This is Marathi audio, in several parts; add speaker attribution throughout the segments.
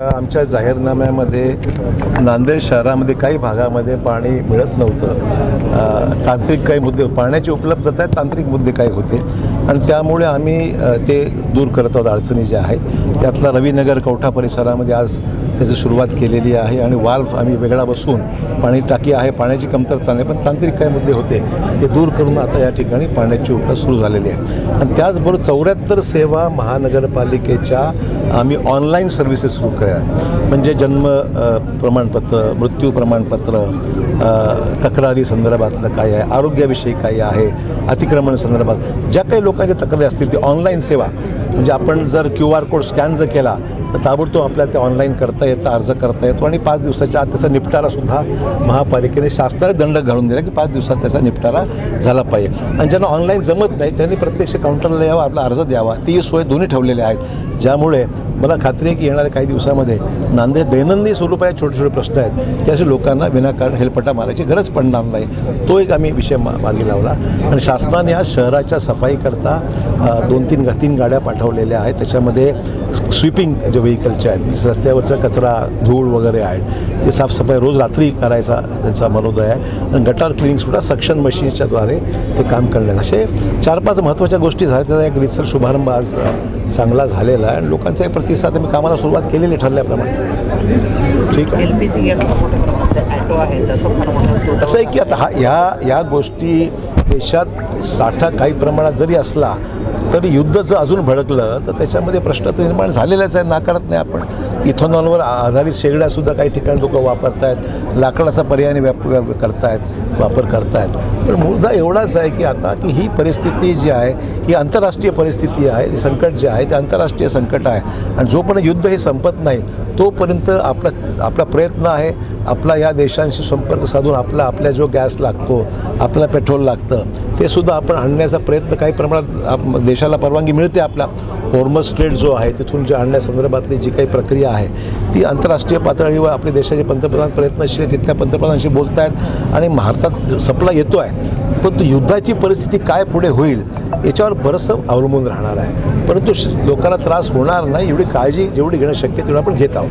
Speaker 1: आमच्या जाहीरनाम्यामध्ये नांदेड शहरामध्ये काही भागामध्ये पाणी मिळत नव्हतं. तांत्रिक काही मुद्दे, पाण्याची उपलब्धता आहे, तांत्रिक मुद्दे काही होते आणि त्यामुळे आम्ही ते दूर करत आहोत. अडचणी ज्या आहेत त्यातला रविनगर कवठा परिसरामध्ये आज त्याची सुरुवात केलेली आहे आणि वाल्व आम्ही वेगळा बसून पाणी टाकी आहे, पाण्याची कमतरता नाही, पण तांत्रिक काही मुद्दे होते ते दूर करून आता या ठिकाणी पाण्याची उपलब्धता सुरू झालेली आहे. आणि त्याचबरोबर 74 सेवा महानगरपालिकेच्या आम्ही ऑनलाईन सर्व्हिसेस सुरू केल्या, म्हणजे जन्म प्रमाणपत्र, मृत्यू प्रमाणपत्र, तक्रारी संदर्भातलं काय आहे, आरोग्याविषयी काय आहे, अतिक्रमण संदर्भात ज्या काही लोकांच्या तक्रारी असतील ते ऑनलाईन सेवा, म्हणजे आपण जर QR कोड स्कॅन जर केला तर ताबडतोब आपल्याला ते ऑनलाईन करता येतं, अर्ज करता येतो आणि 5 दिवसाच्या आत त्याचा निपटारासुद्धा महापालिकेने शासनाने दंड घालून दिला की 5 दिवसात त्याचा निपटारा झाला पाहिजे. आणि ज्यांना ऑनलाईन जमत नाही त्यांनी प्रत्यक्ष काउंटरला यावं, आपला अर्ज द्यावा, ती सोय दोन्ही ठेवलेल्या आहेत, ज्यामुळे मला खात्री आहे की येणाऱ्या काही दिवसामध्ये नांदेड दैनंदिन स्वरूपात छोटे छोटे प्रश्न आहेत त्याचे लोकांना विनाकारण हेलपटा मारायची गरज पडणार नाही. तो एक आम्ही विषय मार्गी लावला आणि शासनाने या शहराच्या सफाईकरता 2-3 गाड्या पाठवलेल्या आहेत. त्याच्यामध्ये स्वीपिंग जे व्हेकलच्या आहेत, रस्त्यावरचा कचरा, धूळ वगैरे आहेत ते साफसफाई रोज रात्री करायचा त्यांचा मनोदय आहे आणि गटार क्लिनिंगसुद्धा सक्शन मशीनच्याद्वारे ते काम करण्यात. असे 4-5 महत्त्वाच्या गोष्टी झाल्या. त्याचा एक रीतसर शुभारंभ आज चांगला झालेला आहे आणि लोकांचा एक प्रतिसाद आम्ही कामाला सुरुवात केलेली ठरल्याप्रमाणे. ठीक आहे.
Speaker 2: LPG गॅस ॲटो आहे तसं
Speaker 1: असं आहे की आता या गोष्टी देशात साठा काही प्रमाणात जरी असला तरी युद्ध जर अजून भडकलं तर त्याच्यामध्ये प्रश्न तर निर्माण झालेलाच आहे, नाकारत नाही आपण. इथेनॉलवर आधारित शेगड्यासुद्धा काही ठिकाणी लोक वापरत आहेत, लाकडाचा पर्यायाने वापर करतायत. पण मुद्दा एवढाच आहे की आता की ही परिस्थिती जी आहे ही आंतरराष्ट्रीय परिस्थिती आहे, संकट जे आहे ते आंतरराष्ट्रीय संकट आहे आणि जोपर्यंत युद्ध हे संपत नाही तोपर्यंत आपला प्रयत्न आहे आपला या देशांशी संपर्क साधून आपल्या जो गॅस लागतो, आपल्याला पेट्रोल लागतं ते सुद्धा आपण आणण्याचा प्रयत्न काही प्रमाणात देशाला परवानगी मिळते. आपला हॉर्मझ स्ट्रेट जो आहे तिथून जे आणण्यासंदर्भातली जी काही प्रक्रिया आहे ती आंतरराष्ट्रीय पातळीवर आपले देशाचे पंतप्रधान प्रयत्नशील आहेत, तिथल्या पंतप्रधानांशी बोलत आहेत आणि भारतात सप्लाय येतो आहे. परंतु युद्धाची परिस्थिती काय पुढे होईल याच्यावर बरंचसं अवलंबून राहणार आहे. परंतु लोकांना त्रास होणार नाही एवढी काळजी जेवढी घेणं शक्य तेवढं आपण घेत आहोत.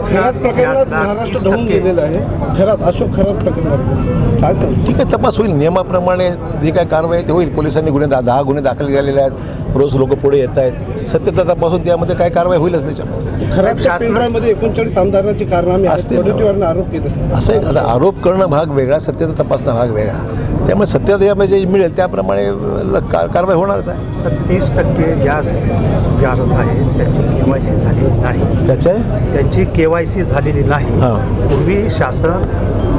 Speaker 3: खरात प्रकरणात महाराष्ट्र ढवून गेलेलं आहे. खरात अशोक खरात प्रकरणात काय सांग?
Speaker 1: ठीक आहे, तपास होईल. नियमाप्रमाणे जी काय कारवाई ते होईल. पोलिसांनी 10 गुन्हे दाखल झालेले आहेत. रोज लोक पुढे येत आहेत. सत्यता तपासून त्यामध्ये काय कारवाई होईलच. त्याच्यामध्ये
Speaker 3: खराबच्या पिंपळामध्ये 39 आमदारांची कारनामे असतील आरोप केले.
Speaker 1: असं आहे. आता आरोप करणं भाग वेगळा, सत्यता तपासणं भाग वेगळा. त्यामुळे सत्यता जे मिळेल त्याप्रमाणे कारवाई होणारच आहे.
Speaker 4: सर 30% गॅस जारत आहे त्याची KYC झालेली नाही. त्याची KYC झालेली नाही. पूर्वी शासन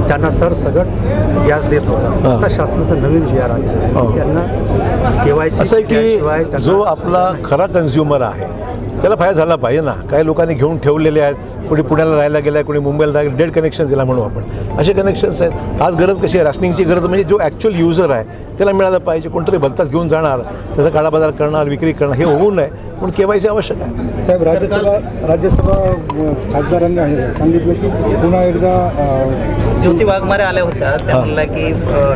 Speaker 4: त्यांना सगळं गॅस देत होतं. आता शासनाचं नवीन GR आले त्यांना KYC
Speaker 1: असं आहे की जो आपला खरा कन्झ्युमर आहे त्याला फायदा झाला पाहिजे ना. काही लोकांनी घेऊन ठेवलेले आहेत, कोणी पुण्याला राहायला गेला आहे, कोणी मुंबईला राहायला, डेड कनेक्शन दिला म्हणून आपण असे कनेक्शन्स आहेत. आज गरज कशी आहे, राशनिंगची गरज म्हणजे जो ॲक्च्युअल युजर आहे त्याला मिळालं पाहिजे. कोणतरी भलताच घेऊन जाणार, त्याचा काळाबाजार करणार, विक्री करणार हे होऊ नये म्हणून KYC आवश्यक आहे.
Speaker 3: साहेब, राज्यसभा खासदारांनी सांगितलं की पुन्हा एकदा
Speaker 2: ज्योती वाघमारे आल्या होत्या. त्या म्हणल्या की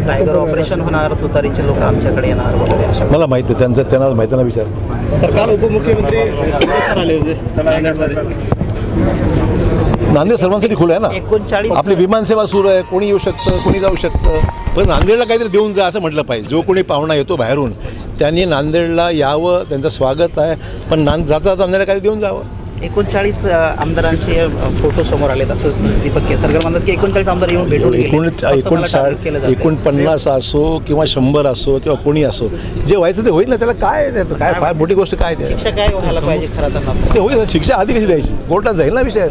Speaker 2: टायगर ऑपरेशन होणार, तुतारीचे लोक आमच्याकडे येणार वगैरे.
Speaker 1: मला माहिती आहे त्यांना माहिती ना विचार.
Speaker 3: सरकार उपमुख्यमंत्री आले होते
Speaker 1: नांदेड सर्वांसाठी खुलं आहे ना.
Speaker 2: 39
Speaker 1: आपली विमानसेवा सुरू आहे, कोणी येऊ शकतं, कोणी जाऊ शकतं. पण नांदेडला काहीतरी देऊन जा असं म्हटलं पाहिजे. जो कोणी पाहुणा येतो बाहेरून त्यांनी नांदेडला यावं, त्यांचं स्वागत आहे, पण जाता नांदेडला काही देऊन जावं.
Speaker 2: 39 आमदारांचे फोटो समोर आलेत असं दीपक केसरकर म्हणतात की 39 आमदार येऊन भेटून
Speaker 1: 49 असो किंवा 100 असो किंवा कोणी असो, जे व्हायचं ते होईल ना. त्याला काय फार मोठी गोष्ट काय ते
Speaker 2: शिक्षा काय व्हायला पाहिजे खरं तर
Speaker 1: होईल. शिक्षा आधी कशी द्यायची, कोर्टात जाईल ना विषय.